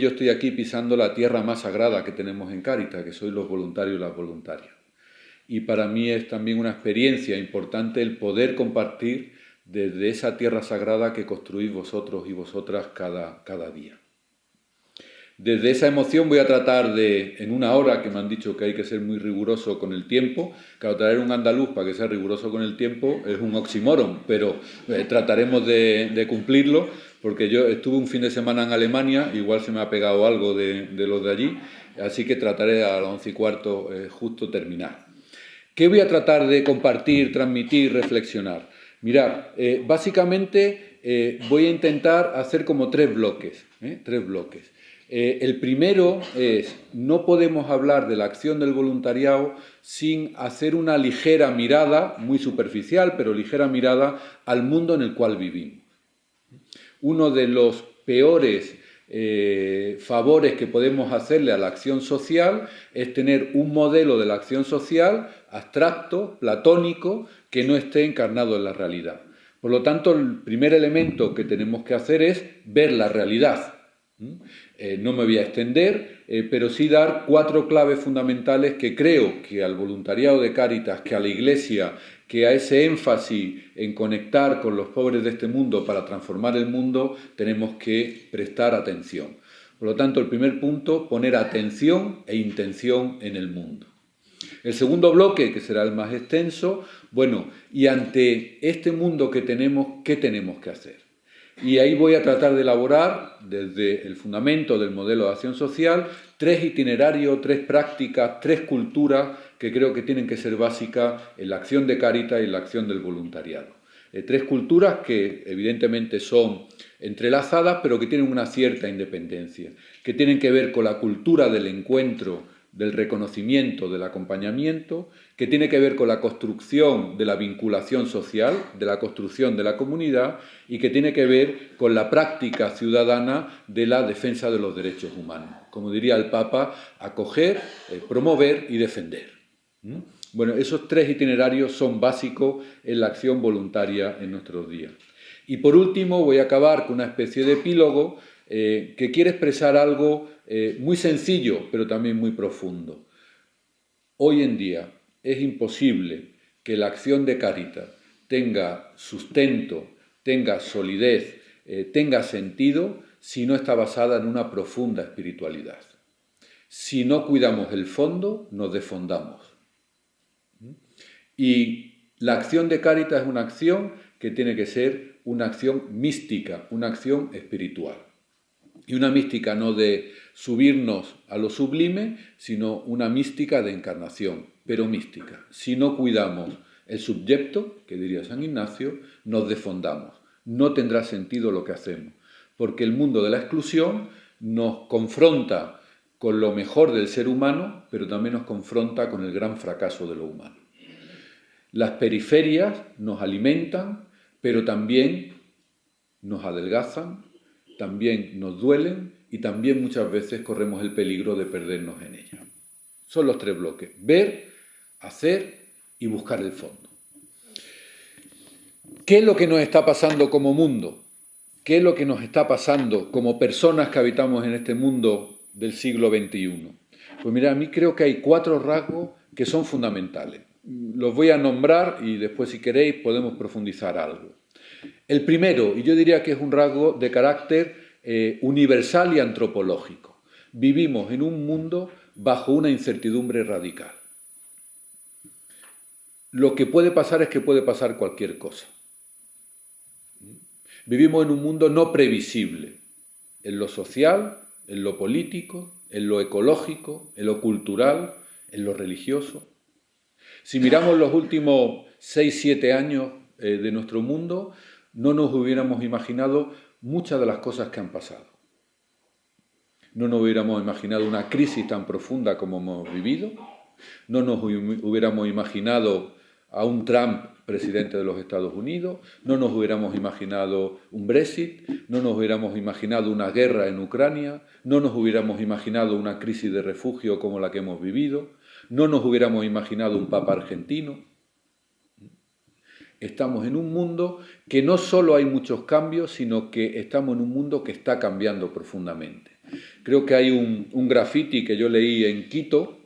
Yo estoy aquí pisando la tierra más sagrada que tenemos en Cáritas, que sois los voluntarios y las voluntarias. Y para mí es también una experiencia importante el poder compartir desde esa tierra sagrada que construís vosotros y vosotras cada día. Desde esa emoción voy a tratar de, en una hora, que me han dicho que hay que ser muy riguroso con el tiempo, claro, traer un andaluz para que sea riguroso con el tiempo es un oxímoron, pero trataremos de cumplirlo, porque yo estuve un fin de semana en Alemania, igual se me ha pegado algo de los de allí, así que trataré a las 11:15 justo terminar. ¿Qué voy a tratar de compartir, transmitir, reflexionar? Mirad, básicamente voy a intentar hacer como tres bloques. El primero es, no podemos hablar de la acción del voluntariado sin hacer una ligera mirada, muy superficial, pero ligera mirada al mundo en el cual vivimos. Uno de los peores favores que podemos hacerle a la acción social es tener un modelo de la acción social abstracto, platónico, que no esté encarnado en la realidad. Por lo tanto, el primer elemento que tenemos que hacer es ver la realidad. No me voy a extender, pero sí dar 4 claves fundamentales que creo que al voluntariado de Cáritas, que a la Iglesia, que a ese énfasis en conectar con los pobres de este mundo para transformar el mundo, tenemos que prestar atención. Por lo tanto, el primer punto, poner atención e intención en el mundo. El segundo bloque, que será el más extenso, bueno, y ante este mundo que tenemos, ¿qué tenemos que hacer? Y ahí voy a tratar de elaborar, desde el fundamento del modelo de acción social, 3 itinerarios, 3 prácticas, 3 culturas que creo que tienen que ser básicas en la acción de Cáritas y en la acción del voluntariado. 3 culturas que evidentemente son entrelazadas, pero que tienen una cierta independencia, que tienen que ver con la cultura del encuentro, del reconocimiento, del acompañamiento, que tiene que ver con la construcción de la vinculación social, de la construcción de la comunidad y que tiene que ver con la práctica ciudadana de la defensa de los derechos humanos. Como diría el Papa, acoger, promover y defender. Bueno, esos 3 itinerarios son básicos en la acción voluntaria en nuestros días. Y por último voy a acabar con una especie de epílogo que quiere expresar algo muy sencillo, pero también muy profundo. Hoy en día es imposible que la acción de Cáritas tenga sustento, tenga solidez, tenga sentido, si no está basada en una profunda espiritualidad. Si no cuidamos el fondo, nos desfondamos. Y la acción de Cáritas es una acción que tiene que ser una acción mística, una acción espiritual. Y una mística no de subirnos a lo sublime, sino una mística de encarnación, pero mística. Si no cuidamos el subyecto, que diría San Ignacio, nos desfondamos. No tendrá sentido lo que hacemos, porque el mundo de la exclusión nos confronta con lo mejor del ser humano, pero también nos confronta con el gran fracaso de lo humano. Las periferias nos alimentan, pero también nos adelgazan, también nos duelen y también muchas veces corremos el peligro de perdernos en ellas. Son los 3 bloques: ver, hacer y buscar el fondo. ¿Qué es lo que nos está pasando como mundo? ¿Qué es lo que nos está pasando como personas que habitamos en este mundo del siglo XXI? Pues mira, a mí creo que hay 4 rasgos que son fundamentales. Los voy a nombrar y después, si queréis, podemos profundizar algo. El primero, y yo diría que es un rasgo de carácter universal y antropológico. Vivimos en un mundo bajo una incertidumbre radical. Lo que puede pasar es que puede pasar cualquier cosa. Vivimos en un mundo no previsible, en lo social, en lo político, en lo ecológico, en lo cultural, en lo religioso. Si miramos los últimos 6-7 años de nuestro mundo, no nos hubiéramos imaginado muchas de las cosas que han pasado. No nos hubiéramos imaginado una crisis tan profunda como hemos vivido. No nos hubiéramos imaginado a un Trump presidente de los Estados Unidos. No nos hubiéramos imaginado un Brexit. No nos hubiéramos imaginado una guerra en Ucrania. No nos hubiéramos imaginado una crisis de refugio como la que hemos vivido. No nos hubiéramos imaginado un papa argentino. Estamos en un mundo que no solo hay muchos cambios, sino que estamos en un mundo que está cambiando profundamente. Creo que hay un graffiti que yo leí en Quito,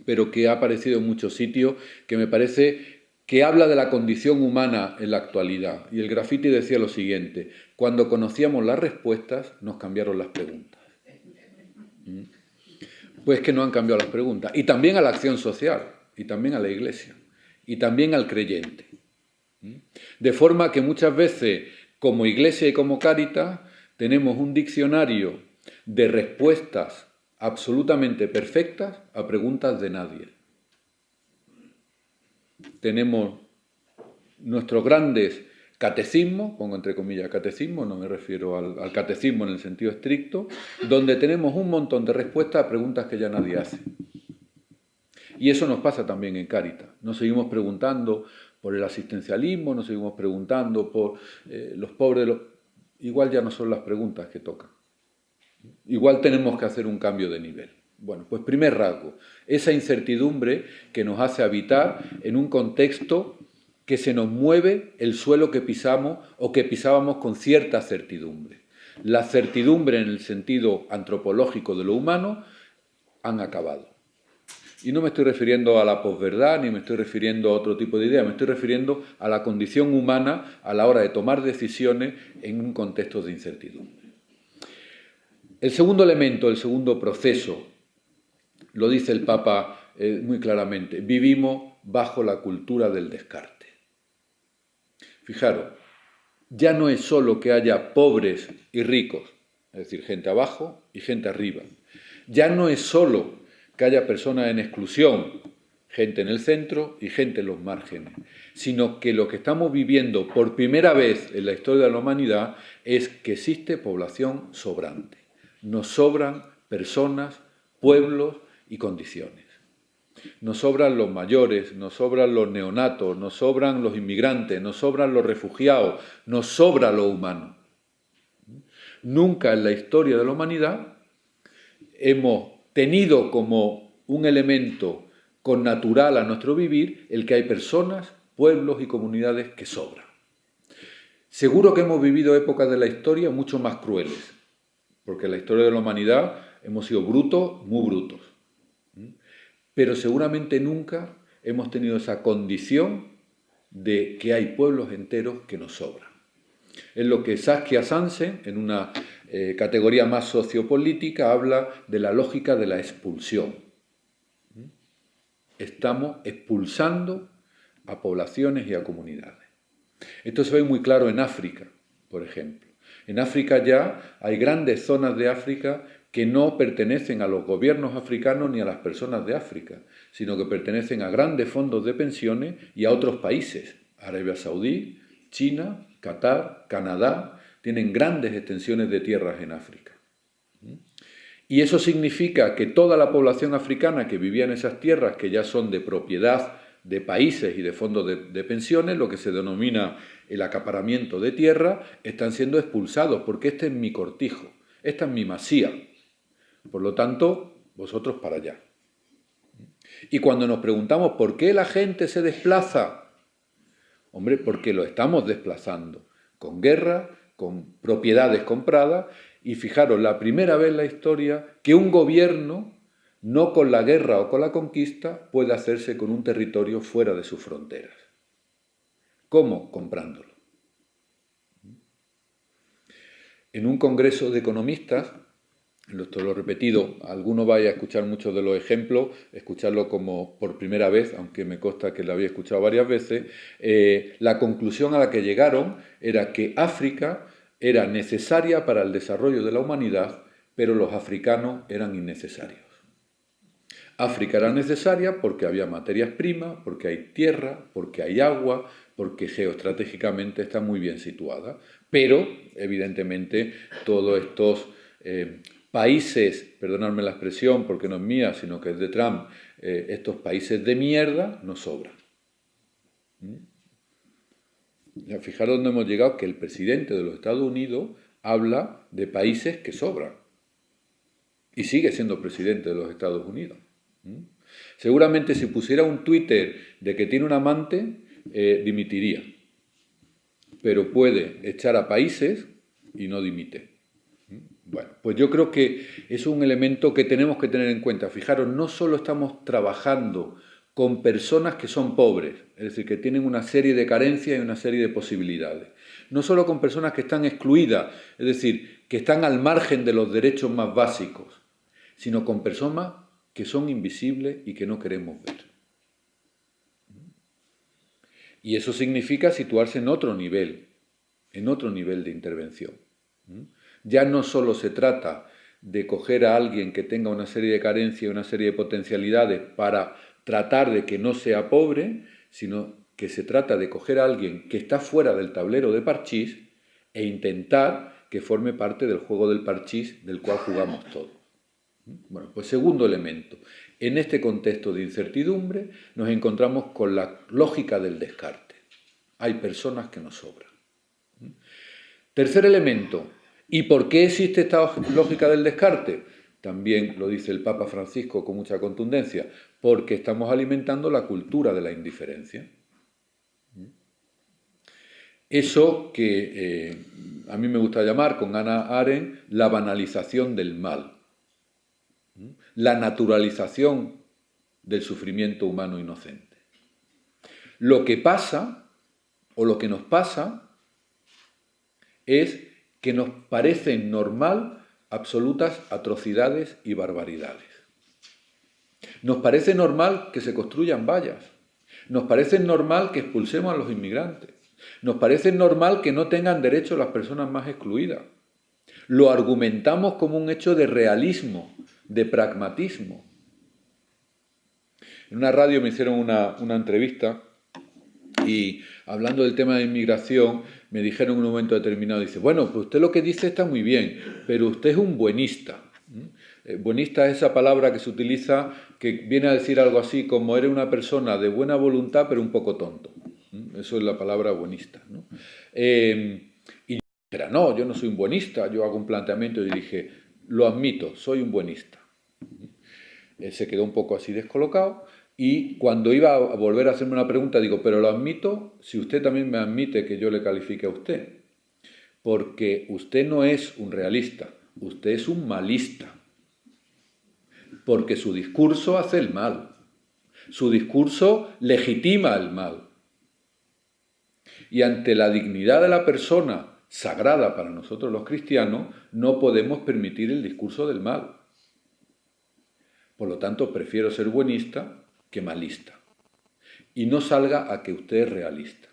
pero que ha aparecido en muchos sitios, que me parece que habla de la condición humana en la actualidad. Y el graffiti decía lo siguiente: cuando conocíamos las respuestas, nos cambiaron las preguntas. Pues que no han cambiado las preguntas. Y también a la acción social, y también a la Iglesia, y también al creyente. De forma que muchas veces, como Iglesia y como Cáritas, tenemos un diccionario de respuestas absolutamente perfectas a preguntas de nadie. Tenemos nuestros grandes catecismos, pongo entre comillas catecismo, no me refiero al catecismo en el sentido estricto, donde tenemos un montón de respuestas a preguntas que ya nadie hace. Y eso nos pasa también en Cáritas. Nos seguimos preguntando por el asistencialismo, nos seguimos preguntando por los pobres. Igual ya no son las preguntas que tocan. Igual tenemos que hacer un cambio de nivel. Bueno, pues primer rasgo, esa incertidumbre que nos hace habitar en un contexto que se nos mueve el suelo que pisamos o que pisábamos con cierta certidumbre. La certidumbre en el sentido antropológico de lo humano han acabado. Y no me estoy refiriendo a la posverdad, ni me estoy refiriendo a otro tipo de idea, me estoy refiriendo a la condición humana a la hora de tomar decisiones en un contexto de incertidumbre. El segundo elemento, el segundo proceso, lo dice el Papa muy claramente: vivimos bajo la cultura del descarte. Fijaros, ya no es solo que haya pobres y ricos, es decir, gente abajo y gente arriba. Ya no es solo que haya personas en exclusión, gente en el centro y gente en los márgenes, sino que lo que estamos viviendo por primera vez en la historia de la humanidad es que existe población sobrante. Nos sobran personas, pueblos y condiciones. Nos sobran los mayores, nos sobran los neonatos, nos sobran los inmigrantes, nos sobran los refugiados, nos sobra lo humano. Nunca en la historia de la humanidad hemos tenido como un elemento connatural a nuestro vivir el que hay personas, pueblos y comunidades que sobran. Seguro que hemos vivido épocas de la historia mucho más crueles, porque en la historia de la humanidad hemos sido brutos, muy brutos. Pero seguramente nunca hemos tenido esa condición de que hay pueblos enteros que nos sobran. Es lo que Saskia Sansen, en una categoría más sociopolítica, habla de la lógica de la expulsión. Estamos expulsando a poblaciones y a comunidades. Esto se ve muy claro en África, por ejemplo. En África ya hay grandes zonas de África que no pertenecen a los gobiernos africanos ni a las personas de África, sino que pertenecen a grandes fondos de pensiones y a otros países. Arabia Saudí, China, Qatar, Canadá, tienen grandes extensiones de tierras en África. Y eso significa que toda la población africana que vivía en esas tierras, que ya son de propiedad de países y de fondos de pensiones, lo que se denomina el acaparamiento de tierra, están siendo expulsados, porque este es mi cortijo, esta es mi masía. Por lo tanto, vosotros para allá. Y cuando nos preguntamos por qué la gente se desplaza, hombre, porque lo estamos desplazando, con guerra, con propiedades compradas, y fijaros, la primera vez en la historia que un gobierno, no con la guerra o con la conquista, puede hacerse con un territorio fuera de sus fronteras. ¿Cómo? Comprándolo. En un congreso de economistas, esto lo he repetido, alguno vaya a escuchar muchos de los ejemplos, escucharlo como por primera vez, aunque me consta que lo había escuchado varias veces, la conclusión a la que llegaron era que África era necesaria para el desarrollo de la humanidad, pero los africanos eran innecesarios. África era necesaria porque había materias primas, porque hay tierra, porque hay agua, porque geoestratégicamente está muy bien situada, pero evidentemente todos estos países, perdonadme la expresión porque no es mía, sino que es de Trump, estos países de mierda nos sobran. Fijaros dónde hemos llegado, que el presidente de los Estados Unidos habla de países que sobran y sigue siendo presidente de los Estados Unidos. Seguramente si pusiera un Twitter de que tiene un amante, dimitiría, pero puede echar a países y no dimite. Bueno, pues yo creo que es un elemento que tenemos que tener en cuenta. Fijaros, no solo estamos trabajando con personas que son pobres, es decir, que tienen una serie de carencias y una serie de posibilidades. No solo con personas que están excluidas, es decir, que están al margen de los derechos más básicos, sino con personas que son invisibles y que no queremos ver. Y eso significa situarse en otro nivel de intervención. Ya no solo se trata de coger a alguien que tenga una serie de carencias y una serie de potencialidades para tratar de que no sea pobre, sino que se trata de coger a alguien que está fuera del tablero de parchís e intentar que forme parte del juego del parchís del cual jugamos todos. Bueno, pues segundo elemento. En este contexto de incertidumbre nos encontramos con la lógica del descarte. Hay personas que nos sobran. Tercer elemento. ¿Y por qué existe esta lógica del descarte? También lo dice el Papa Francisco con mucha contundencia, porque estamos alimentando la cultura de la indiferencia. Eso que a mí me gusta llamar, con Hannah Arendt, la banalización del mal, la naturalización del sufrimiento humano inocente. Lo que pasa, o lo que nos pasa, es que nos parecen normal absolutas atrocidades y barbaridades. Nos parece normal que se construyan vallas. Nos parece normal que expulsemos a los inmigrantes. Nos parece normal que no tengan derecho las personas más excluidas. Lo argumentamos como un hecho de realismo, de pragmatismo. En una radio me hicieron una entrevista y hablando del tema de inmigración me dijeron en un momento determinado, dice, bueno, pues usted lo que dice está muy bien, pero usted es un buenista. Buenista es esa palabra que se utiliza que viene a decir algo así como eres una persona de buena voluntad pero un poco tonto. Eso es la palabra buenista, ¿no? Y yo dije, no, yo no soy un buenista, yo hago un planteamiento y dije, lo admito, soy un buenista. Él se quedó un poco así descolocado y cuando iba a volver a hacerme una pregunta digo, pero lo admito si usted también me admite que yo le califique a usted, porque usted no es un realista, usted es un malista, porque su discurso hace el mal, su discurso legitima el mal. Y ante la dignidad de la persona, sagrada para nosotros los cristianos, no podemos permitir el discurso del mal. Por lo tanto, prefiero ser buenista que malista. Y no salga a que usted es realista.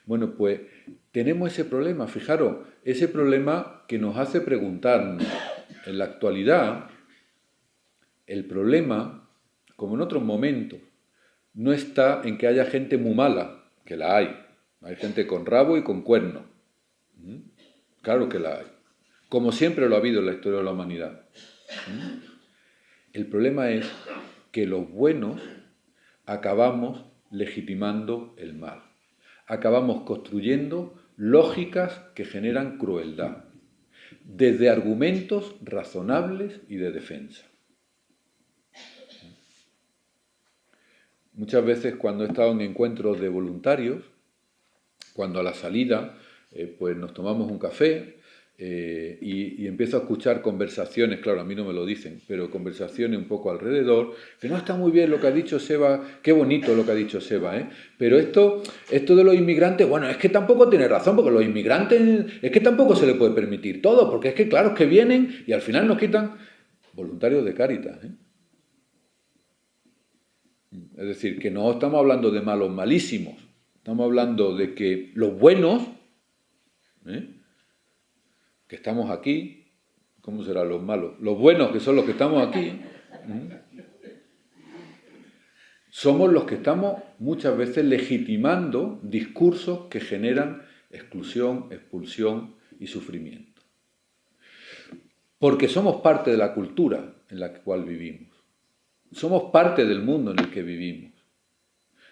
Bueno, pues tenemos ese problema, fijaros, ese problema que nos hace preguntarnos, en la actualidad, el problema, como en otros momentos, no está en que haya gente muy mala, que la hay gente con rabo y con cuerno, claro que la hay, como siempre lo ha habido en la historia de la humanidad. El problema es que los buenos acabamos legitimando el mal, acabamos construyendo lógicas que generan crueldad, desde argumentos razonables y de defensa. Muchas veces cuando he estado en encuentros de voluntarios, cuando a la salida pues nos tomamos un café y empiezo a escuchar conversaciones, claro, a mí no me lo dicen, pero conversaciones un poco alrededor, que no está muy bien lo que ha dicho Seba, qué bonito lo que ha dicho Seba, pero esto de los inmigrantes, bueno, es que tampoco tiene razón, porque los inmigrantes, es que tampoco se les puede permitir todo, porque es que claro, es que vienen y al final nos quitan voluntarios de Cáritas, Es decir, que no estamos hablando de malos malísimos, estamos hablando de que los buenos, que estamos aquí, ¿cómo serán los malos? Los buenos, que son los que estamos aquí, somos los que estamos muchas veces legitimando discursos que generan exclusión, expulsión y sufrimiento. Porque somos parte de la cultura en la cual vivimos. Somos parte del mundo en el que vivimos.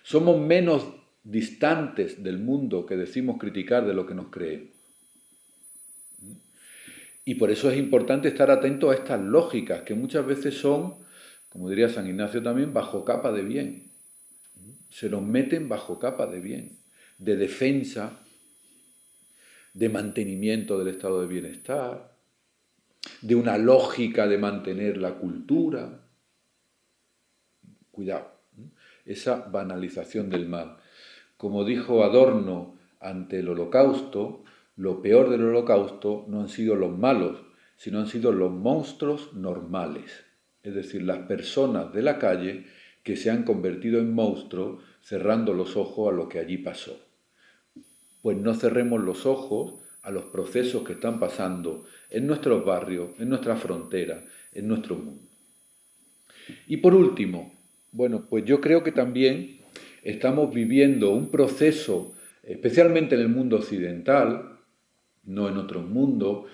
Somos menos distantes del mundo que decimos criticar de lo que nos creemos. Y por eso es importante estar atento a estas lógicas que muchas veces son, como diría San Ignacio también, bajo capa de bien. Se nos meten bajo capa de bien, de defensa de mantenimiento del estado de bienestar, de una lógica de mantener la cultura. Cuidado, esa banalización del mal. Como dijo Adorno ante el Holocausto, lo peor del Holocausto no han sido los malos, sino han sido los monstruos normales, es decir, las personas de la calle que se han convertido en monstruos cerrando los ojos a lo que allí pasó. Pues no cerremos los ojos a los procesos que están pasando en nuestros barrios, en nuestras fronteras, en nuestro mundo. Y por último, bueno, pues yo creo que también estamos viviendo un proceso, especialmente en el mundo occidental, no en otros mundos,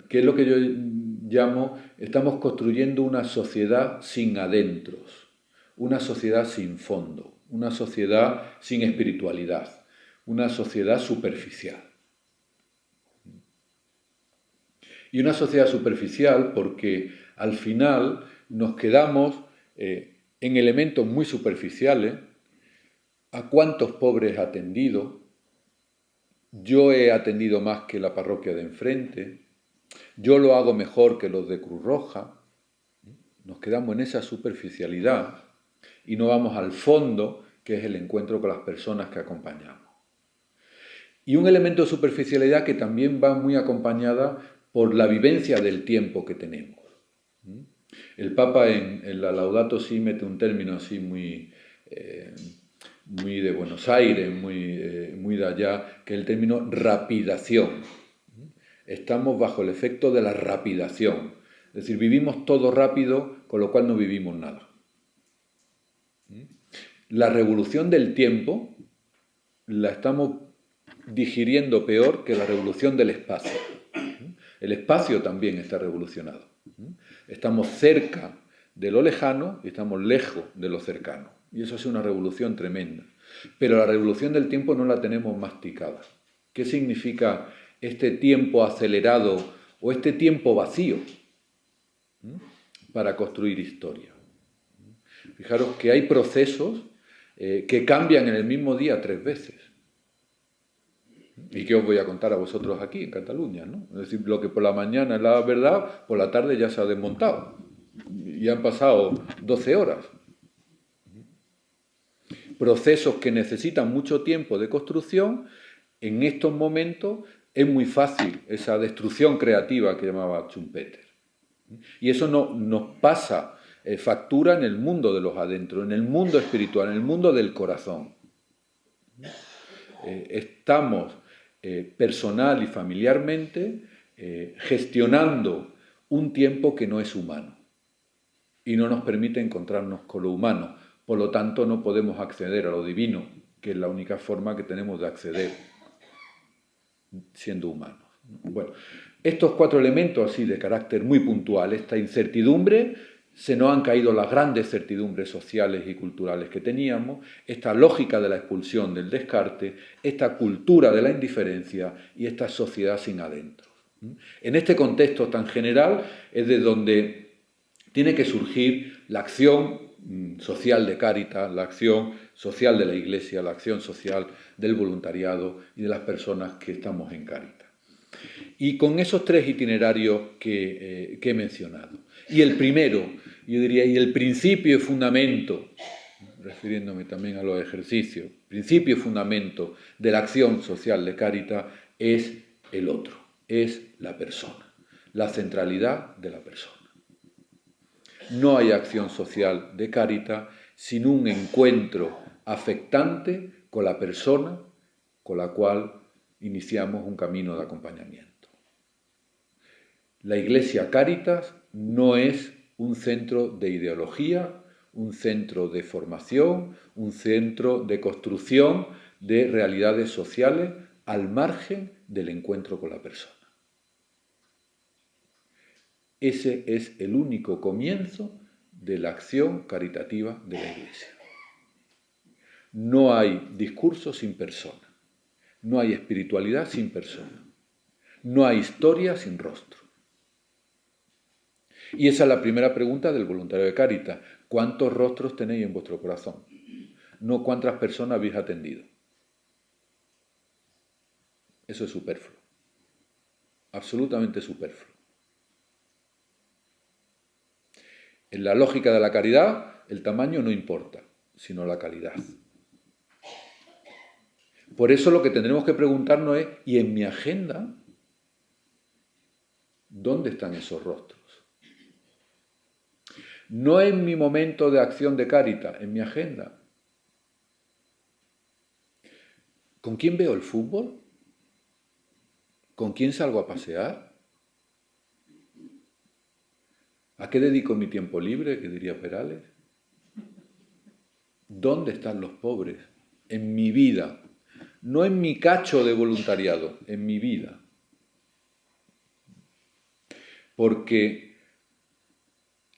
que es lo que yo llamo, estamos construyendo una sociedad sin adentros, una sociedad sin fondo, una sociedad sin espiritualidad, una sociedad superficial. Y una sociedad superficial porque al final nos quedamos en elementos muy superficiales. ¿A cuántos pobres he atendido? Yo he atendido más que la parroquia de enfrente. Yo lo hago mejor que los de Cruz Roja. Nos quedamos en esa superficialidad y no vamos al fondo, que es el encuentro con las personas que acompañamos. Y un elemento de superficialidad que también va muy acompañada por la vivencia del tiempo que tenemos. El Papa en la Laudato Si mete un término así muy de Buenos Aires, muy de allá, que es el término rapidación. Estamos bajo el efecto de la rapidación. Es decir, vivimos todo rápido, con lo cual no vivimos nada. La revolución del tiempo la estamos digiriendo peor que la revolución del espacio. El espacio también está revolucionado. Estamos cerca de lo lejano y estamos lejos de lo cercano. Y eso es una revolución tremenda. Pero la revolución del tiempo no la tenemos masticada. ¿Qué significa este tiempo acelerado o este tiempo vacío para construir historia? Fijaros que hay procesos que cambian en el mismo día 3 veces. ¿Y qué os voy a contar a vosotros aquí en Cataluña, ¿no? Es decir, lo que por la mañana es la verdad, por la tarde ya se ha desmontado. Y han pasado 12 horas. Procesos que necesitan mucho tiempo de construcción, en estos momentos es muy fácil esa destrucción creativa que llamaba Schumpeter. Y eso nos pasa factura en el mundo de los adentros, en el mundo espiritual, en el mundo del corazón. Estamos personal y familiarmente gestionando un tiempo que no es humano y no nos permite encontrarnos con lo humano. Por lo tanto, no podemos acceder a lo divino, que es la única forma que tenemos de acceder siendo humanos. Bueno, estos 4 elementos así de carácter muy puntual, esta incertidumbre, se nos han caído las grandes certidumbres sociales y culturales que teníamos, esta lógica de la expulsión, del descarte, esta cultura de la indiferencia y esta sociedad sin adentros. En este contexto tan general es de donde tiene que surgir la acción social de Cáritas, la acción social de la Iglesia, la acción social del voluntariado y de las personas que estamos en Cáritas. Y con esos 3 itinerarios que he mencionado. Y el primero, yo diría, y el principio y fundamento, refiriéndome también a los ejercicios, principio y fundamento de la acción social de Cáritas es el otro, es la persona, la centralidad de la persona. No hay acción social de Cáritas sin un encuentro afectante con la persona con la cual iniciamos un camino de acompañamiento. La Iglesia Cáritas no es un centro de ideología, un centro de formación, un centro de construcción de realidades sociales al margen del encuentro con la persona. Ese es el único comienzo de la acción caritativa de la Iglesia. No hay discurso sin persona, no hay espiritualidad sin persona, no hay historia sin rostro. Y esa es la primera pregunta del voluntario de Cáritas. ¿Cuántos rostros tenéis en vuestro corazón? No cuántas personas habéis atendido. Eso es superfluo. absolutamente superfluo. En la lógica de la caridad, el tamaño no importa, sino la calidad. Por eso lo que tendremos que preguntarnos es, ¿y en mi agenda dónde están esos rostros? No en mi momento de acción de Cáritas, en mi agenda. ¿Con quién veo el fútbol? ¿Con quién salgo a pasear? ¿A qué dedico mi tiempo libre, que diría Perales? ¿Dónde están los pobres? En mi vida. No en mi cacho de voluntariado, en mi vida. Porque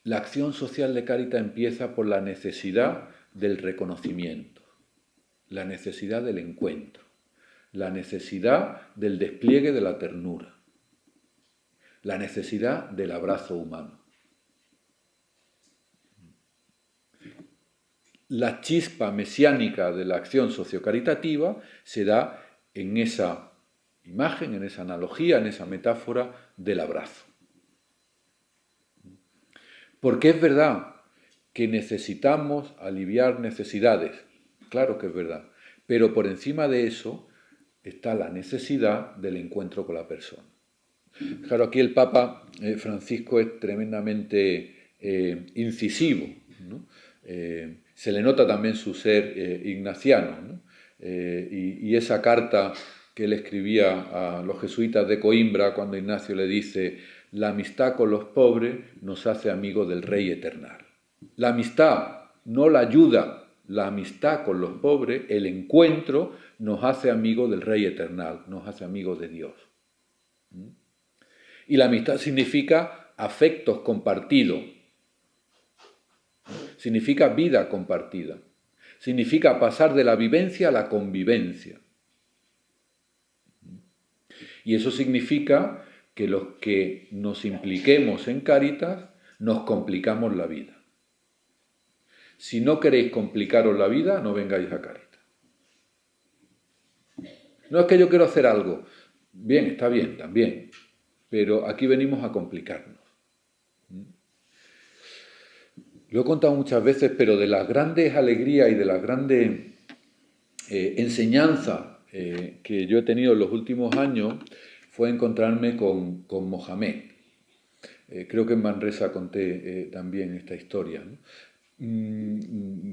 la acción social de Cáritas empieza por la necesidad del reconocimiento, la necesidad del encuentro, la necesidad del despliegue de la ternura, la necesidad del abrazo humano. La chispa mesiánica de la acción sociocaritativa se da en esa imagen, en esa analogía, en esa metáfora del abrazo. Porque es verdad que necesitamos aliviar necesidades, claro que es verdad, pero por encima de eso está la necesidad del encuentro con la persona. Claro, aquí el Papa Francisco es tremendamente incisivo, ¿no? Se le nota también su ser ignaciano, ¿no? Y esa carta que él escribía a los jesuitas de Coimbra cuando Ignacio le dice: la amistad con los pobres nos hace amigos del Rey Eternal. La amistad, no la ayuda, la amistad con los pobres, el encuentro, nos hace amigos del Rey Eternal, nos hace amigos de Dios. Y la amistad significa afectos compartidos, significa vida compartida, significa pasar de la vivencia a la convivencia. Y eso significa que los que nos impliquemos en Cáritas nos complicamos la vida. Si no queréis complicaros la vida, no vengáis a Cáritas. No es que yo quiero hacer algo. Bien, está bien, también. Pero aquí venimos a complicarnos. Lo he contado muchas veces, pero de las grandes alegrías y de las grandes enseñanzas que yo he tenido en los últimos años fue encontrarme con Mohamed. Creo que en Manresa conté también esta historia, ¿no?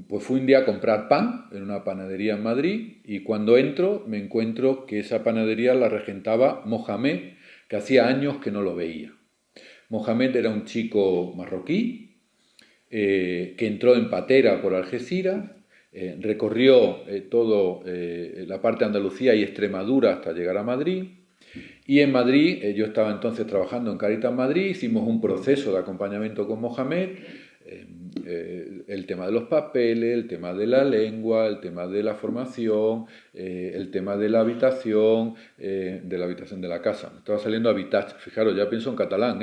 Pues fui un día a comprar pan en una panadería en Madrid y cuando entro me encuentro que esa panadería la regentaba Mohamed, que hacía años que no lo veía. Mohamed era un chico marroquí que entró en patera por Algeciras, recorrió toda la parte de Andalucía y Extremadura hasta llegar a Madrid. Y en Madrid, yo estaba entonces trabajando en Cáritas Madrid, hicimos un proceso de acompañamiento con Mohamed, el tema de los papeles, el tema de la lengua, el tema de la formación, el tema de la habitación de la casa. Me estaba saliendo habitat, fijaros, ya pienso en catalán,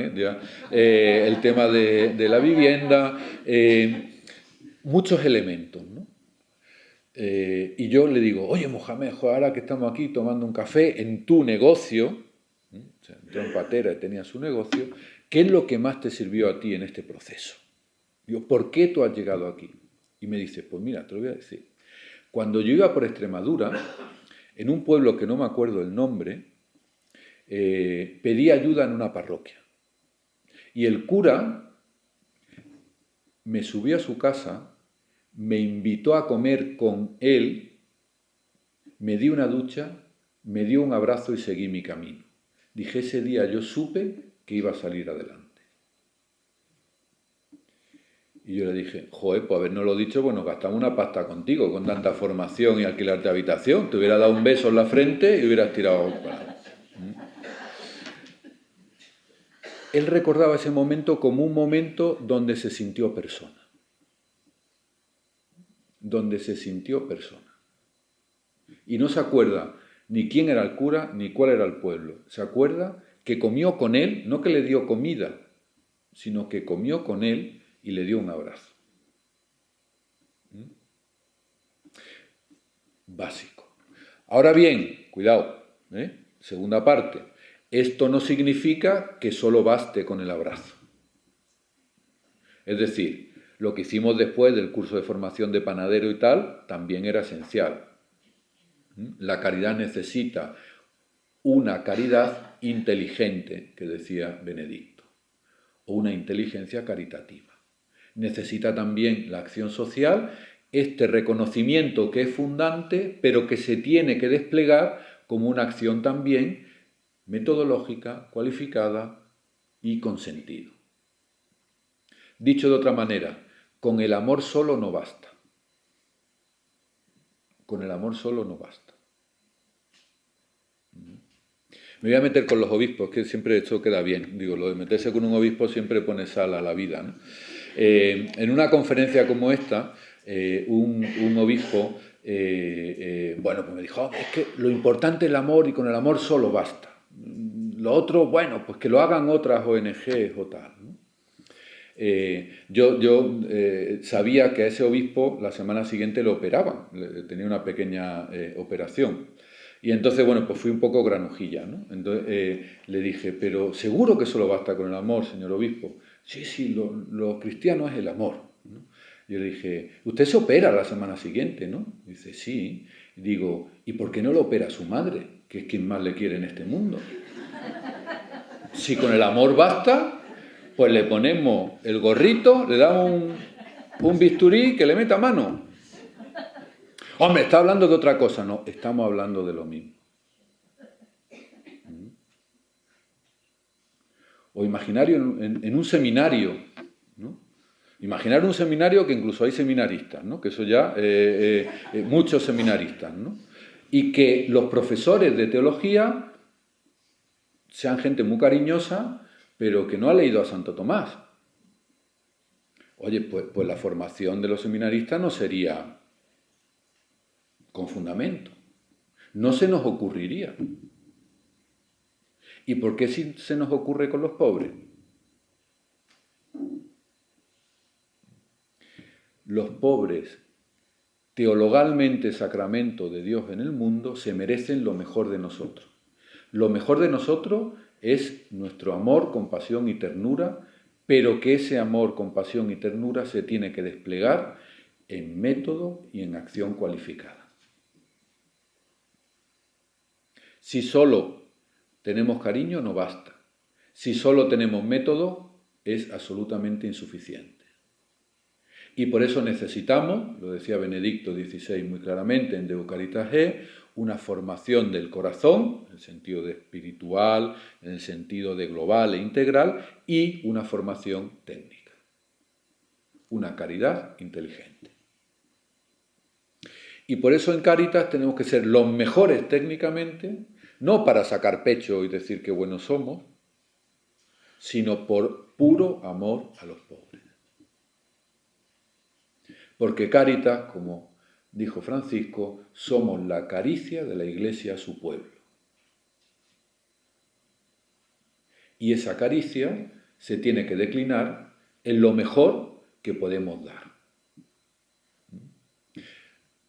el tema de la vivienda, muchos elementos, ¿no? Y yo le digo: oye, Mohamed, ahora que estamos aquí tomando un café en tu negocio, o sea, entró en patera y tenía su negocio, ¿qué es lo que más te sirvió a ti en este proceso? Digo, ¿por qué tú has llegado aquí? Y me dice: pues mira, te lo voy a decir. Cuando yo iba por Extremadura, en un pueblo que no me acuerdo el nombre, pedí ayuda en una parroquia. Y el cura me subió a su casa, me invitó a comer con él, me dio una ducha, me dio un abrazo y seguí mi camino. Dije, ese día yo supe que iba a salir adelante. Y yo le dije: joder, pues habernoslo dicho, bueno, gastamos una pasta contigo, con tanta formación y alquilarte habitación. Te hubiera dado un beso en la frente y hubieras tirado para... Él recordaba ese momento como un momento donde se sintió persona. Donde se sintió persona. Y no se acuerda ni quién era el cura, ni cuál era el pueblo. Se acuerda que comió con él, no que le dio comida, sino que comió con él y le dio un abrazo. Básico. Ahora bien, cuidado, segunda parte. Esto no significa que solo baste con el abrazo. Es decir, lo que hicimos después del curso de formación de panadero y tal, también era esencial. La caridad necesita una caridad inteligente, que decía Benedicto, o una inteligencia caritativa. Necesita también la acción social, este reconocimiento que es fundante, pero que se tiene que desplegar como una acción también metodológica, cualificada y con sentido. Dicho de otra manera, con el amor solo no basta. Con el amor solo no basta. Me voy a meter con los obispos, que siempre esto queda bien. Digo, lo de meterse con un obispo siempre pone sal a la vida, ¿no? En una conferencia como esta, un obispo, bueno, pues me dijo, es que lo importante es el amor y con el amor solo basta. Lo otro, bueno, pues que lo hagan otras ONGs o tal, ¿no? Yo sabía que a ese obispo la semana siguiente lo operaban, tenía una pequeña operación. Y entonces, bueno, pues fui un poco granujilla, ¿no? Entonces le dije, pero seguro que solo basta con el amor, señor obispo. Sí, lo cristiano es el amor, ¿no? Yo le dije, usted se opera la semana siguiente, ¿no? Dice, sí. Y digo, ¿y por qué no lo opera su madre, que es quien más le quiere en este mundo? Si con el amor basta, pues le ponemos el gorrito, le damos un bisturí que le meta mano. Hombre, está hablando de otra cosa. No, estamos hablando de lo mismo. O imaginario en un seminario, ¿no? Imaginar un seminario que incluso hay seminaristas, ¿no? Que eso ya, muchos seminaristas, ¿no? Y que los profesores de teología sean gente muy cariñosa, pero que no ha leído a Santo Tomás. Oye, pues la formación de los seminaristas no sería con fundamento. No se nos ocurriría. ¿Y por qué sí se nos ocurre con los pobres? Los pobres, teologalmente sacramento de Dios en el mundo, se merecen lo mejor de nosotros. Lo mejor de nosotros es nuestro amor, compasión y ternura, pero que ese amor, compasión y ternura se tiene que desplegar en método y en acción cualificada. Si solo tenemos cariño, no basta. Si solo tenemos método, es absolutamente insuficiente. Y por eso necesitamos, lo decía Benedicto XVI muy claramente en De Caritate, una formación del corazón, en el sentido de espiritual, en el sentido de global e integral, y una formación técnica. Una caridad inteligente. Y por eso en Cáritas tenemos que ser los mejores técnicamente, no para sacar pecho y decir qué buenos somos, sino por puro amor a los pobres. Porque Cáritas, como dijo Francisco, somos la caricia de la Iglesia a su pueblo. Y esa caricia se tiene que declinar en lo mejor que podemos dar.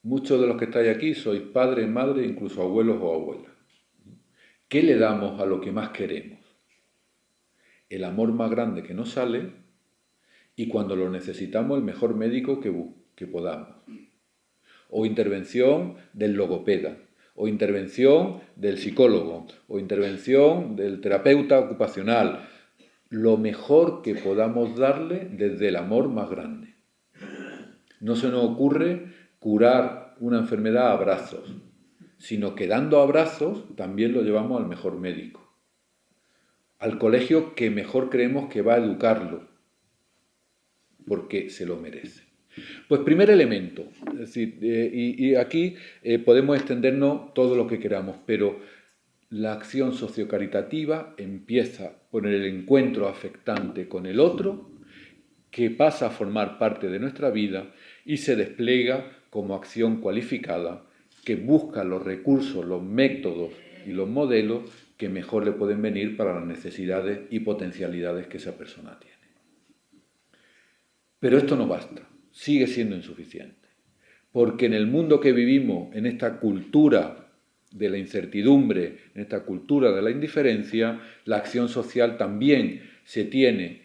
Muchos de los que estáis aquí sois padres, madres, incluso abuelos o abuelas. ¿Qué le damos a lo que más queremos? El amor más grande que nos sale y cuando lo necesitamos el mejor médico que podamos. O intervención del logopeda, o intervención del psicólogo, o intervención del terapeuta ocupacional. Lo mejor que podamos darle desde el amor más grande. No se nos ocurre curar una enfermedad a abrazos, sino que dando abrazos también lo llevamos al mejor médico, al colegio que mejor creemos que va a educarlo, porque se lo merece. Pues primer elemento, es decir, y aquí podemos extendernos todo lo que queramos, pero la acción sociocaritativa empieza por el encuentro afectante con el otro, que pasa a formar parte de nuestra vida y se despliega como acción cualificada que busca los recursos, los métodos y los modelos que mejor le pueden venir para las necesidades y potencialidades que esa persona tiene. Pero esto no basta, sigue siendo insuficiente, porque en el mundo que vivimos, en esta cultura de la incertidumbre, en esta cultura de la indiferencia, la acción social también se tiene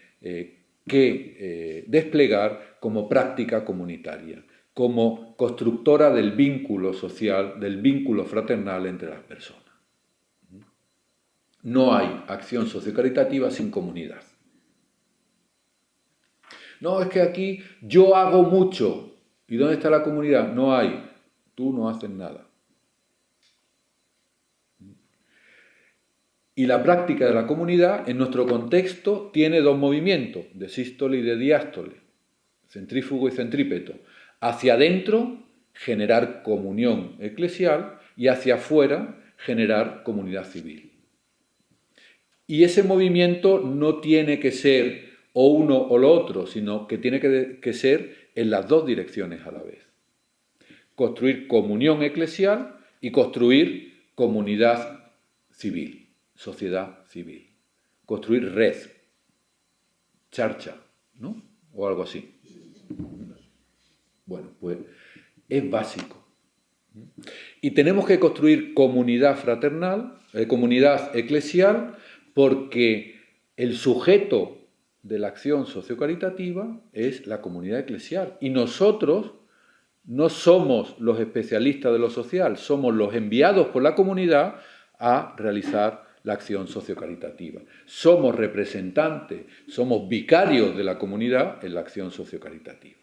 que desplegar como práctica comunitaria, como constructora del vínculo social, del vínculo fraternal entre las personas. No hay acción sociocaritativa sin comunidad. No, es que aquí yo hago mucho. ¿Y dónde está la comunidad? No hay. Tú no haces nada. Y la práctica de la comunidad, en nuestro contexto, tiene dos movimientos, de sístole y de diástole, centrífugo y centrípeto. Hacia adentro, generar comunión eclesial, y hacia afuera, generar comunidad civil. Y ese movimiento no tiene que ser o uno o lo otro, sino que tiene que ser en las dos direcciones a la vez. Construir comunión eclesial y construir comunidad civil. Sociedad civil, construir red, charcha, ¿no? O algo así. Bueno, pues es básico. Y tenemos que construir comunidad fraternal, comunidad eclesial, porque el sujeto de la acción sociocaritativa es la comunidad eclesial. Y nosotros no somos los especialistas de lo social, somos los enviados por la comunidad a realizar la acción sociocaritativa. Somos representantes, somos vicarios de la comunidad en la acción sociocaritativa.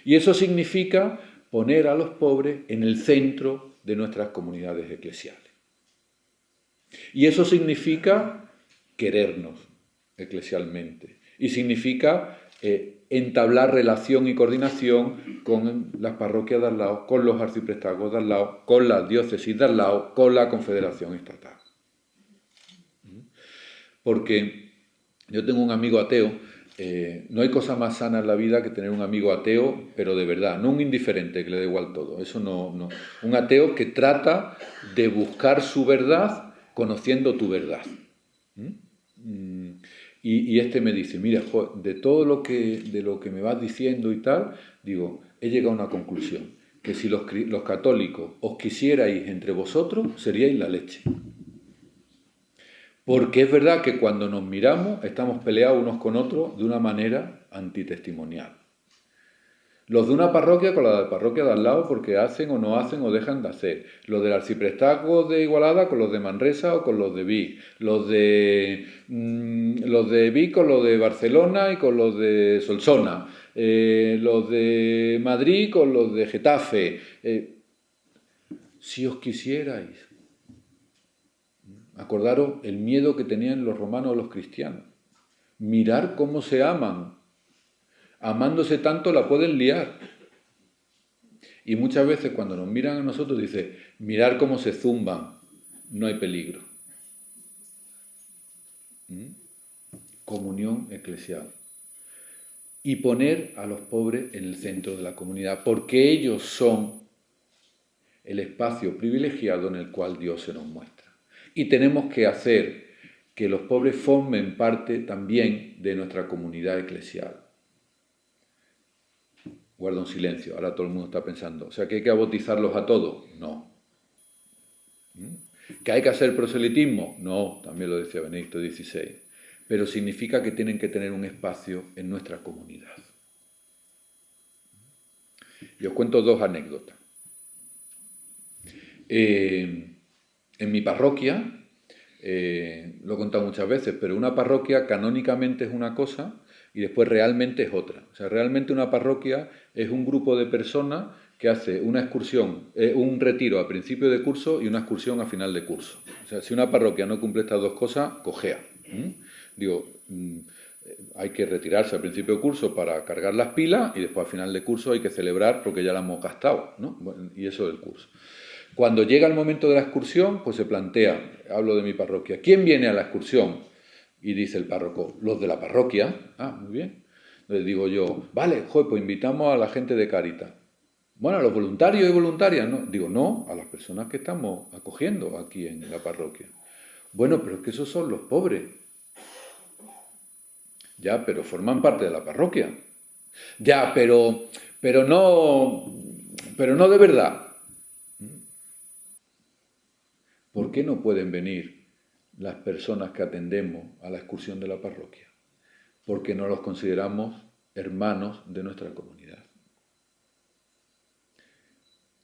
Y eso significa poner a los pobres en el centro de nuestras comunidades eclesiales. Y eso significa querernos eclesialmente. Y significa entablar relación y coordinación con las parroquias de al lado, con los arciprestazgos de al lado, con la diócesis de al lado, con la confederación estatal. Porque yo tengo un amigo ateo, no hay cosa más sana en la vida que tener un amigo ateo, pero de verdad, no un indiferente que le da igual todo, eso no. Un ateo que trata de buscar su verdad conociendo tu verdad. Y este me dice, mira, de todo lo que me vas diciendo y tal, digo, he llegado a una conclusión, que si los católicos os quisierais entre vosotros, seríais la leche. Porque es verdad que cuando nos miramos estamos peleados unos con otros de una manera antitestimonial. Los de una parroquia con la parroquia de al lado porque hacen o no hacen o dejan de hacer. Los del arciprestazgo de Igualada con los de Manresa o con los de Vic. Los de Vic con los de Barcelona y con los de Solsona. Los de Madrid con los de Getafe. Si os quisierais. Acordaros el miedo que tenían los romanos a los cristianos. Mirar cómo se aman. Amándose tanto la pueden liar. Y muchas veces cuando nos miran a nosotros dice, mirar cómo se zumban, no hay peligro. Comunión eclesial. Y poner a los pobres en el centro de la comunidad, porque ellos son el espacio privilegiado en el cual Dios se nos muestra. Y tenemos que hacer que los pobres formen parte también de nuestra comunidad eclesial. Guarda un silencio, ahora todo el mundo está pensando, o sea, que hay que bautizarlos a todos. No. ¿Que hay que hacer proselitismo? No, también lo decía Benedicto XVI. Pero significa que tienen que tener un espacio en nuestra comunidad. Y os cuento dos anécdotas. En mi parroquia, lo he contado muchas veces, pero una parroquia canónicamente es una cosa y después realmente es otra. O sea, realmente una parroquia es un grupo de personas que hace una excursión, un retiro a principio de curso y una excursión a final de curso. O sea, si una parroquia no cumple estas dos cosas, cojea. Digo, hay que retirarse al principio de curso para cargar las pilas y después al final de curso hay que celebrar porque ya la hemos gastado, ¿no? Bueno, y eso del curso. Cuando llega el momento de la excursión, pues se plantea, hablo de mi parroquia, ¿quién viene a la excursión? Y dice el párroco, los de la parroquia. Ah, muy bien. Entonces digo yo, vale, pues invitamos a la gente de Cáritas. Bueno, a los voluntarios y voluntarias, ¿no? Digo, no, a las personas que estamos acogiendo aquí en la parroquia. Bueno, pero es que esos son los pobres. Ya, pero forman parte de la parroquia. Ya, pero no de verdad. ¿Por qué no pueden venir las personas que atendemos a la excursión de la parroquia? Porque no los consideramos hermanos de nuestra comunidad.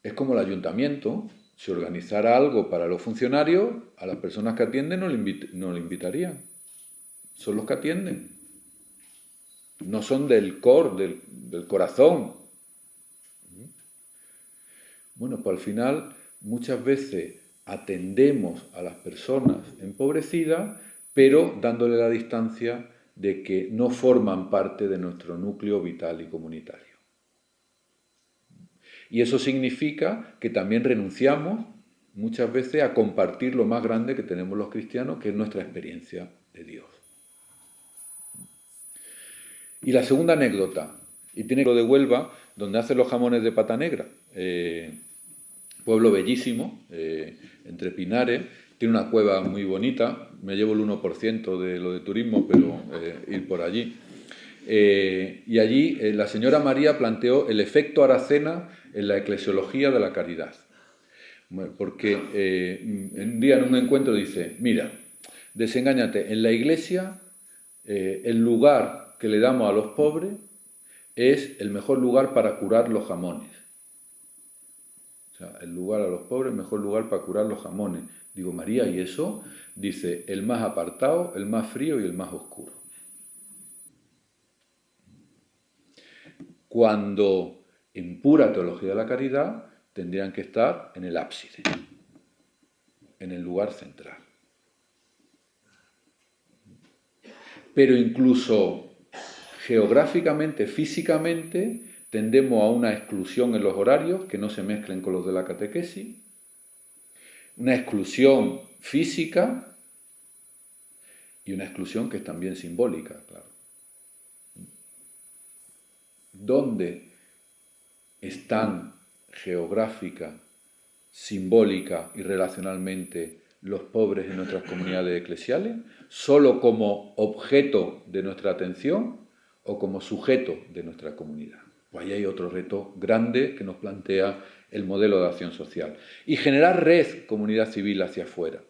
Es como el ayuntamiento, si organizara algo para los funcionarios, a las personas que atienden no le invitarían. Son los que atienden. No son del del corazón. Bueno, pues al final muchas veces atendemos a las personas empobrecidas, pero dándole la distancia de que no forman parte de nuestro núcleo vital y comunitario. Y eso significa que también renunciamos muchas veces a compartir lo más grande que tenemos los cristianos, que es nuestra experiencia de Dios. Y la segunda anécdota, y tiene lo de Huelva, donde hacen los jamones de pata negra. Pueblo bellísimo, entre pinares, tiene una cueva muy bonita, me llevo el 1% de lo de turismo, pero ir por allí. Y allí la señora María planteó el efecto Aracena en la eclesiología de la caridad. Porque un día en un encuentro dice, mira, desengáñate, en la iglesia el lugar que le damos a los pobres es el mejor lugar para curar los jamones. O sea, el lugar a los pobres, el mejor lugar para curar los jamones. Digo, María, ¿y eso? Dice, el más apartado, el más frío y el más oscuro. Cuando en pura teología de la caridad tendrían que estar en el ábside, en el lugar central. Pero incluso geográficamente, físicamente, tendemos a una exclusión en los horarios que no se mezclen con los de la catequesis, una exclusión física y una exclusión que es también simbólica, claro. ¿Dónde están geográfica, simbólica y relacionalmente los pobres en nuestras comunidades eclesiales? ¿Solo como objeto de nuestra atención o como sujeto de nuestra comunidad? Pues ahí hay otro reto grande que nos plantea el modelo de acción social. Y generar red, comunidad civil hacia afuera,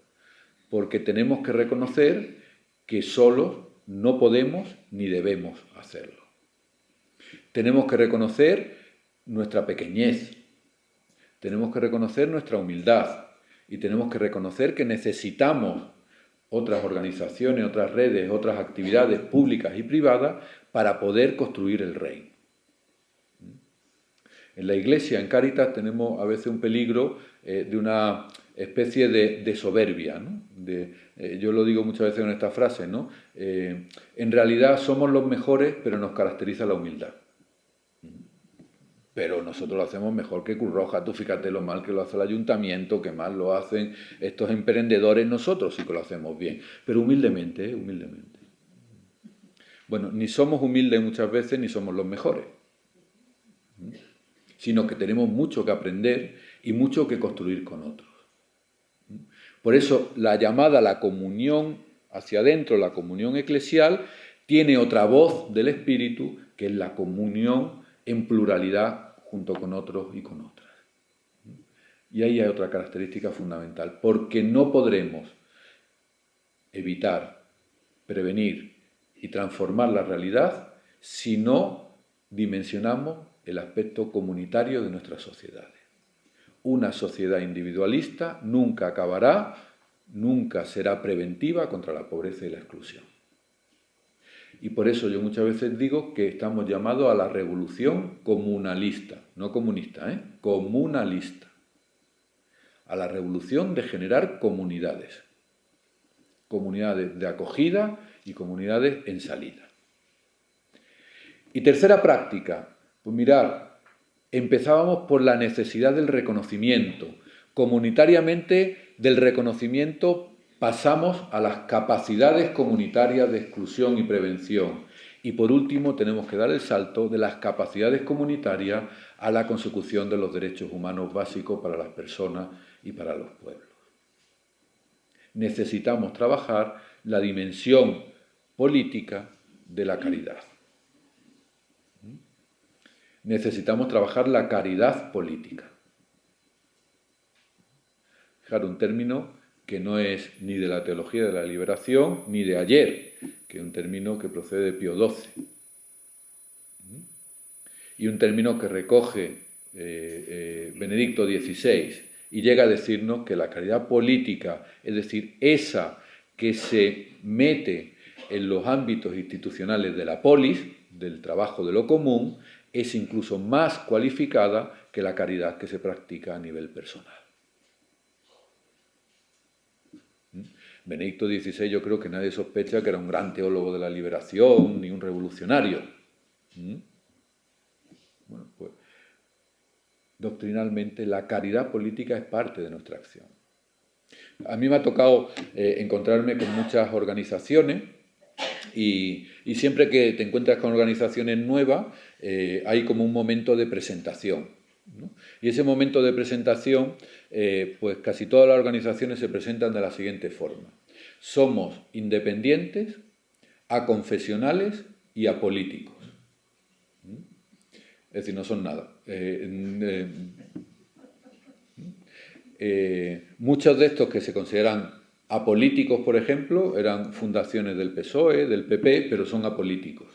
porque tenemos que reconocer que solos no podemos ni debemos hacerlo. Tenemos que reconocer nuestra pequeñez, tenemos que reconocer nuestra humildad y tenemos que reconocer que necesitamos otras organizaciones, otras redes, otras actividades públicas y privadas para poder construir el reino. En la Iglesia, en Cáritas, tenemos a veces un peligro de una especie de soberbia, ¿no? Yo lo digo muchas veces en esta frase, ¿no? En realidad somos los mejores, pero nos caracteriza la humildad. Pero nosotros lo hacemos mejor que Cruz Roja. Tú fíjate lo mal que lo hace el ayuntamiento, que mal lo hacen estos emprendedores. Nosotros sí que lo hacemos bien, pero humildemente, humildemente. Bueno, ni somos humildes muchas veces, ni somos los mejores, sino que tenemos mucho que aprender y mucho que construir con otros. Por eso la llamada a la comunión hacia adentro, la comunión eclesial, tiene otra voz del Espíritu, que es la comunión en pluralidad junto con otros y con otras. Y ahí hay otra característica fundamental, porque no podremos evitar, prevenir y transformar la realidad si no dimensionamos el aspecto comunitario de nuestras sociedades. Una sociedad individualista nunca acabará, nunca será preventiva contra la pobreza y la exclusión. Y por eso yo muchas veces digo que estamos llamados a la revolución comunalista, no comunista, comunalista. A la revolución de generar comunidades. Comunidades de acogida y comunidades en salida. Y tercera práctica, pues mirar, empezábamos por la necesidad del reconocimiento. Comunitariamente del reconocimiento pasamos a las capacidades comunitarias de exclusión y prevención. Y por último tenemos que dar el salto de las capacidades comunitarias a la consecución de los derechos humanos básicos para las personas y para los pueblos. Necesitamos trabajar la dimensión política de la caridad. Necesitamos trabajar la caridad política. Fijaros, un término que no es ni de la teología de la liberación ni de ayer, que es un término que procede de Pío XII. Y un término que recoge Benedicto XVI y llega a decirnos que la caridad política, es decir, esa que se mete en los ámbitos institucionales de la polis, del trabajo de lo común, es incluso más cualificada que la caridad que se practica a nivel personal. Benedicto XVI, yo creo que nadie sospecha que era un gran teólogo de la liberación ni un revolucionario. Bueno, pues doctrinalmente la caridad política es parte de nuestra acción. A mí me ha tocado encontrarme con muchas organizaciones y siempre que te encuentras con organizaciones nuevas hay como un momento de presentación, ¿no? Y ese momento de presentación, pues casi todas las organizaciones se presentan de la siguiente forma: somos independientes, aconfesionales y apolíticos. Es decir, no son nada. Muchos de estos que se consideran apolíticos, por ejemplo, eran fundaciones del PSOE, del PP, pero son apolíticos.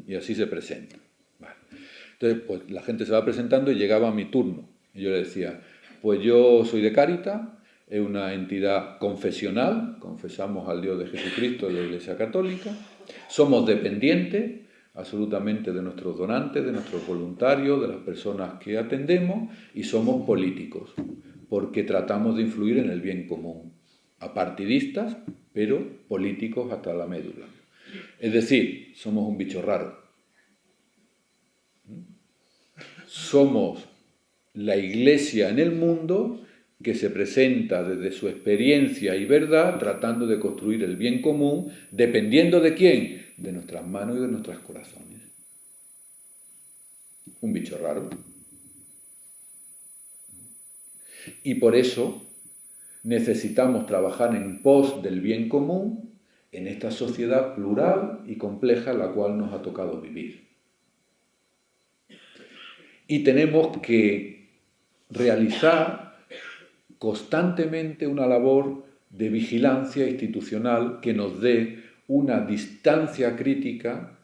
Y así se presentan. Vale. Entonces, pues la gente se va presentando y llegaba a mi turno. Y yo le decía, pues yo soy de Cáritas, es una entidad confesional, confesamos al Dios de Jesucristo de la Iglesia Católica, somos dependientes absolutamente de nuestros donantes, de nuestros voluntarios, de las personas que atendemos, y somos políticos, porque tratamos de influir en el bien común, apartidistas, pero políticos hasta la médula. Es decir, somos un bicho raro. Somos la Iglesia en el mundo que se presenta desde su experiencia y verdad, tratando de construir el bien común, dependiendo de quién, de nuestras manos y de nuestros corazones. Un bicho raro. Y por eso necesitamos trabajar en pos del bien común en esta sociedad plural y compleja en la cual nos ha tocado vivir. Y tenemos que realizar constantemente una labor de vigilancia institucional que nos dé una distancia crítica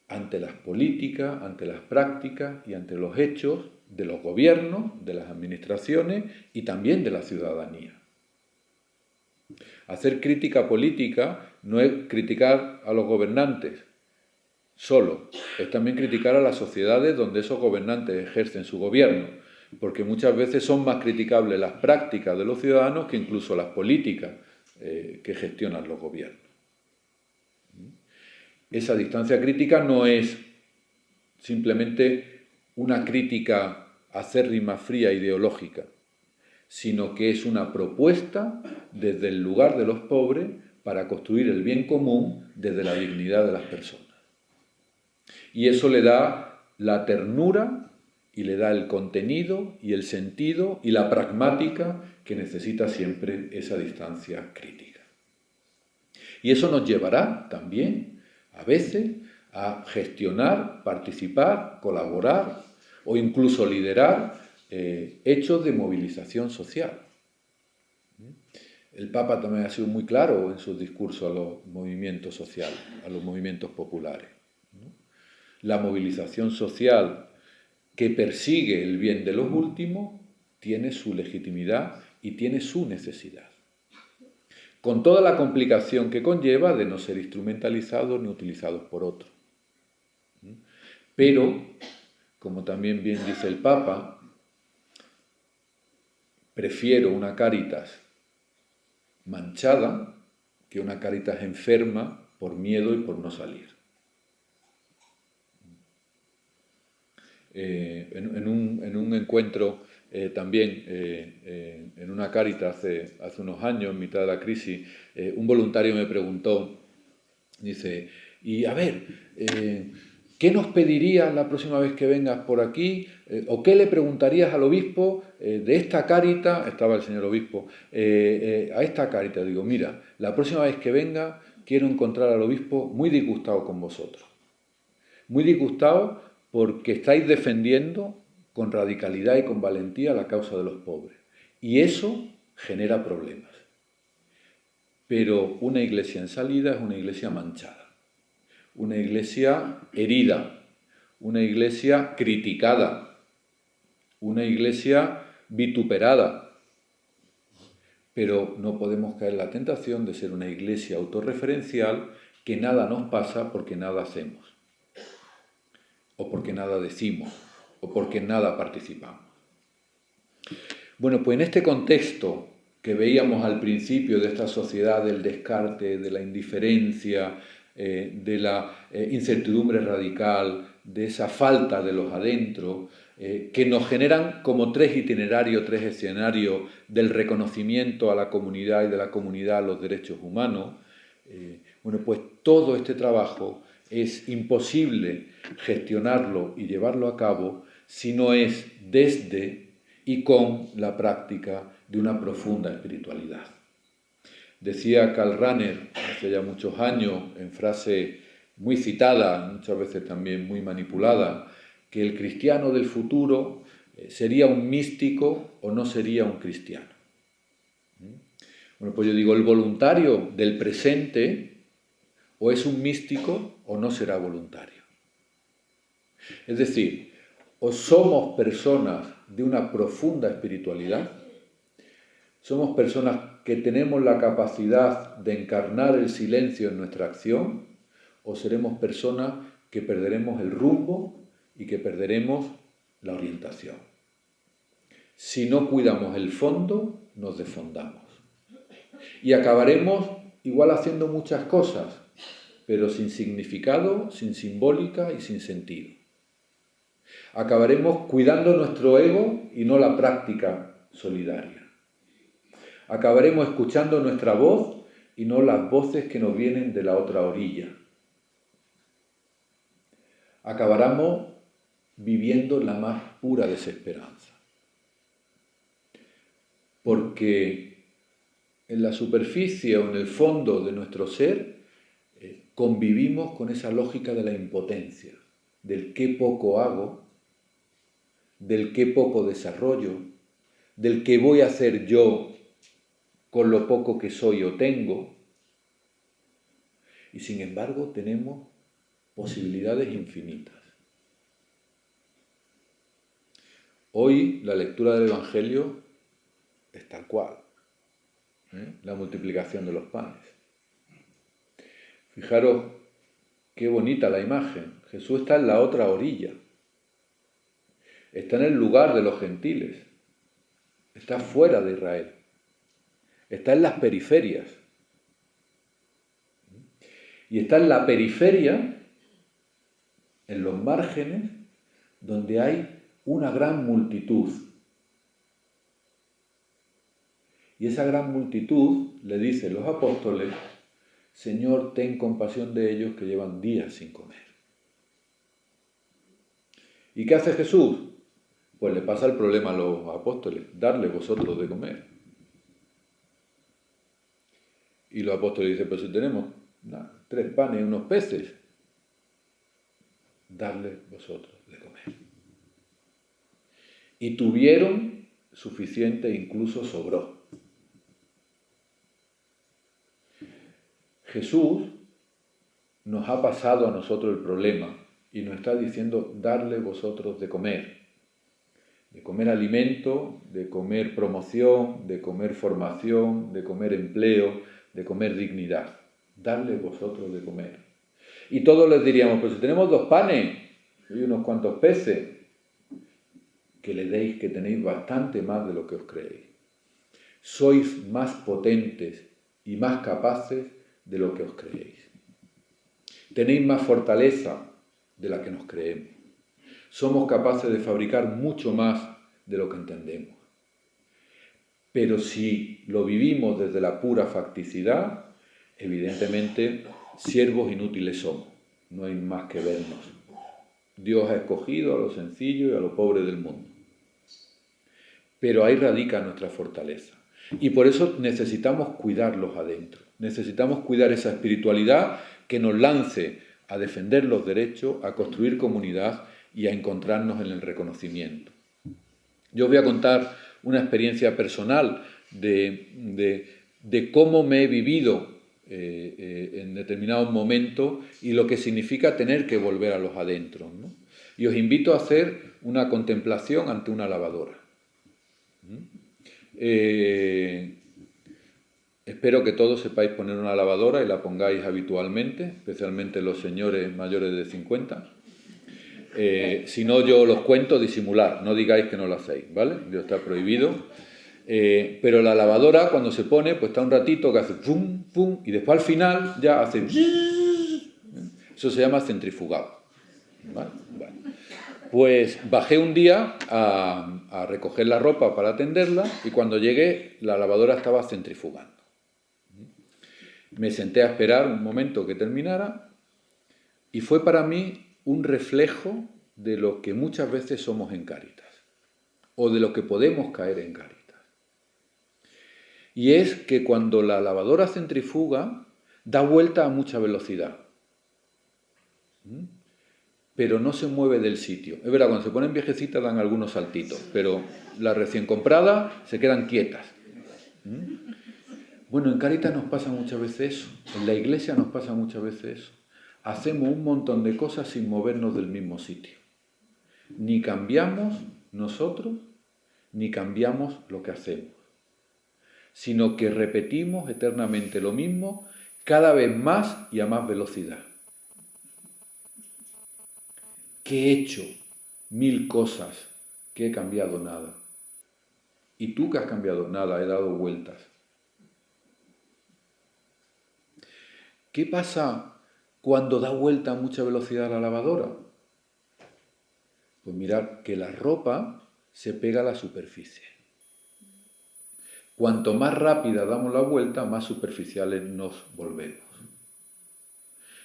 ante las políticas, ante las prácticas y ante los hechos de los gobiernos, de las administraciones y también de la ciudadanía. Hacer crítica política no es criticar a los gobernantes solo, es también criticar a las sociedades donde esos gobernantes ejercen su gobierno, porque muchas veces son más criticables las prácticas de los ciudadanos que incluso las políticas que gestionan los gobiernos. Esa distancia crítica no es simplemente una crítica acérrima, fría, ideológica, sino que es una propuesta desde el lugar de los pobres para construir el bien común desde la dignidad de las personas. Y eso le da la ternura y le da el contenido y el sentido y la pragmática que necesita siempre esa distancia crítica. Y eso nos llevará también, a veces, a gestionar, participar, colaborar o incluso liderar hechos de movilización social. El Papa también ha sido muy claro en sus discursos a los movimientos sociales, a los movimientos populares. La movilización social que persigue el bien de los últimos tiene su legitimidad y tiene su necesidad, con toda la complicación que conlleva de no ser instrumentalizados ni utilizados por otros. Pero, como también bien dice el Papa, prefiero una Cáritas manchada que una Cáritas enferma por miedo y por no salir. En un encuentro también en una Cáritas hace unos años, en mitad de la crisis, un voluntario me preguntó, dice, y a ver, ¿qué nos pedirías la próxima vez que vengas por aquí? ¿O qué le preguntarías al obispo de esta Cáritas? Estaba el señor obispo, a esta Cáritas. Digo, mira, la próxima vez que venga quiero encontrar al obispo muy disgustado con vosotros. Muy disgustado porque estáis defendiendo con radicalidad y con valentía la causa de los pobres. Y eso genera problemas. pero una iglesia en salida es una iglesia manchada, una iglesia herida, una iglesia criticada, una iglesia vituperada. Pero no podemos caer en la tentación de ser una iglesia autorreferencial que nada nos pasa porque nada hacemos, o porque nada decimos, o porque nada participamos. Bueno, pues en este contexto que veíamos al principio de esta sociedad del descarte, de la indiferencia, de la incertidumbre radical, de esa falta de los adentro, que nos generan como tres itinerarios, tres escenarios del reconocimiento a la comunidad y de la comunidad a los derechos humanos, bueno, pues todo este trabajo es imposible gestionarlo y llevarlo a cabo si no es desde y con la práctica de una profunda espiritualidad. Decía Karl Rahner, hace ya muchos años, en frase muy citada, muchas veces también muy manipulada, que el cristiano del futuro sería un místico o no sería un cristiano. Bueno, pues yo digo, el voluntario del presente o es un místico o no será voluntario. Es decir, o somos personas de una profunda espiritualidad, somos personas que tenemos la capacidad de encarnar el silencio en nuestra acción, o seremos personas que perderemos el rumbo y que perderemos la orientación. Si no cuidamos el fondo, nos desfondamos. Y acabaremos igual haciendo muchas cosas, pero sin significado, sin simbólica y sin sentido. Acabaremos cuidando nuestro ego y no la práctica solidaria. Acabaremos escuchando nuestra voz y no las voces que nos vienen de la otra orilla. Acabaremos viviendo la más pura desesperanza. Porque en la superficie o en el fondo de nuestro ser convivimos con esa lógica de la impotencia, del qué poco hago, del qué poco desarrollo, del qué voy a hacer yo con lo poco que soy o tengo. Y sin embargo tenemos posibilidades infinitas. Hoy la lectura del Evangelio es tal cual, la multiplicación de los panes. Fijaros qué bonita la imagen. Jesús está en la otra orilla. Está en el lugar de los gentiles. Está fuera de Israel. Está en las periferias. Y está en la periferia, en los márgenes, donde hay una gran multitud. Y esa gran multitud le dicen los apóstoles: Señor, ten compasión de ellos que llevan días sin comer. ¿Y qué hace Jesús? Pues le pasa el problema a los apóstoles: darle vosotros de comer. Y los apóstoles dicen: pero si tenemos 3 panes y unos peces, darle vosotros de comer. Y tuvieron suficiente e incluso sobró. Jesús nos ha pasado a nosotros el problema y nos está diciendo: darle vosotros de comer alimento, de comer promoción, de comer formación, de comer empleo, de comer dignidad. Darle vosotros de comer. Y todos les diríamos: pues si tenemos 2 panes y unos cuantos peces, que le deis, que tenéis bastante más de lo que os creéis. Sois más potentes y más capaces de lo que os creéis. Tenéis más fortaleza de la que nos creemos. Somos capaces de fabricar mucho más de lo que entendemos. Pero si lo vivimos desde la pura facticidad, evidentemente siervos inútiles somos. No hay más que vernos. Dios ha escogido a lo sencillo y a lo pobre del mundo. Pero ahí radica nuestra fortaleza. Y por eso necesitamos cuidarlos adentro. Necesitamos cuidar esa espiritualidad que nos lance a defender los derechos, a construir comunidad y a encontrarnos en el reconocimiento. Yo os voy a contar una experiencia personal de de cómo me he vivido en determinados momentos y lo que significa tener que volver a los adentros, ¿no? Y os invito a hacer una contemplación ante una lavadora. Espero que todos sepáis poner una lavadora y la pongáis habitualmente, especialmente los señores mayores de 50. Si no, yo los cuento, disimular, no digáis que no lo hacéis, ¿vale? Está prohibido. Pero la lavadora, cuando se pone, pues está un ratito que hace pum, pum, y después al final ya hace... Eso se llama centrifugado, ¿vale? Bueno, pues bajé un día a recoger la ropa para tenderla y cuando llegué la lavadora estaba centrifugando. Me senté a esperar un momento que terminara y fue para mí un reflejo de lo que muchas veces somos en Cáritas o de lo que podemos caer en Cáritas. Y es que cuando la lavadora centrifuga da vuelta a mucha velocidad, pero no se mueve del sitio. Es verdad, cuando se ponen viejecitas dan algunos saltitos, pero las recién compradas se quedan quietas. Bueno, en Cáritas nos pasa muchas veces eso, en la iglesia nos pasa muchas veces eso. Hacemos un montón de cosas sin movernos del mismo sitio. Ni cambiamos nosotros, ni cambiamos lo que hacemos, sino que repetimos eternamente lo mismo, cada vez más y a más velocidad. Que he hecho 1000 cosas, que he cambiado nada. ¿Y tú que has cambiado nada? He dado vueltas. ¿Qué pasa cuando da vuelta a mucha velocidad la lavadora? Pues mirad que la ropa se pega a la superficie. Cuanto más rápida damos la vuelta, más superficiales nos volvemos.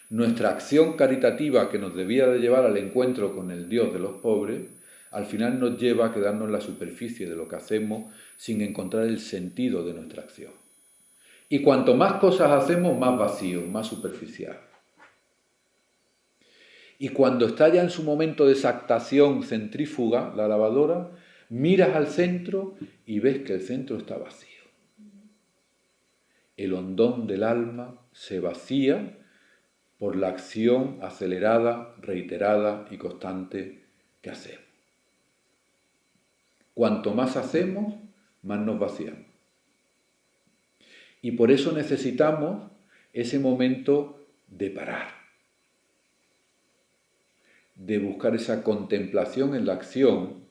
Nuestra acción caritativa, que nos debía de llevar al encuentro con el Dios de los pobres, al final nos lleva a quedarnos en la superficie de lo que hacemos sin encontrar el sentido de nuestra acción. Y cuanto más cosas hacemos, más vacío, más superficial. Y cuando está ya en su momento de exactación centrífuga, la lavadora, miras al centro y ves que el centro está vacío. El hondón del alma se vacía por la acción acelerada, reiterada y constante que hacemos. Cuanto más hacemos, más nos vaciamos. Y por eso necesitamos ese momento de parar, de buscar esa contemplación en la acción,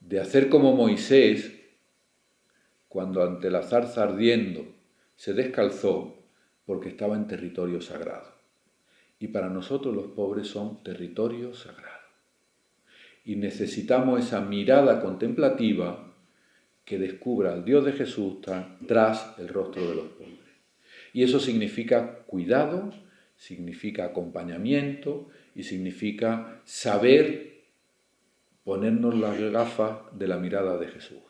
de hacer como Moisés, cuando ante la zarza ardiendo se descalzó porque estaba en territorio sagrado. Y para nosotros los pobres son territorio sagrado. Y necesitamos esa mirada contemplativa que descubra al Dios de Jesús tras el rostro de los pobres. Y eso significa cuidado, significa acompañamiento y significa saber ponernos las gafas de la mirada de Jesús.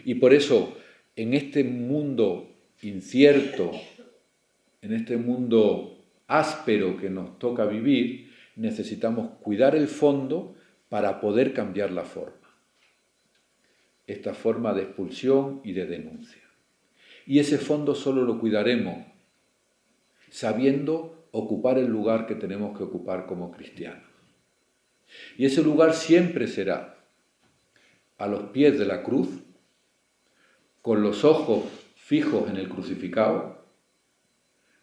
Y por eso, en este mundo incierto, en este mundo áspero que nos toca vivir, necesitamos cuidar el fondo para poder cambiar la forma. Esta forma de expulsión y de denuncia. Y ese fondo solo lo cuidaremos sabiendo ocupar el lugar que tenemos que ocupar como cristianos. Y ese lugar siempre será a los pies de la cruz, con los ojos fijos en el crucificado,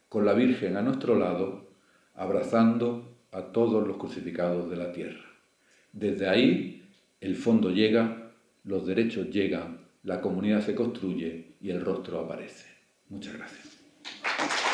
con la Virgen a nuestro lado, abrazando a todos los crucificados de la tierra. Desde ahí el fondo llega, los derechos llegan, la comunidad se construye y el rostro aparece. Muchas gracias.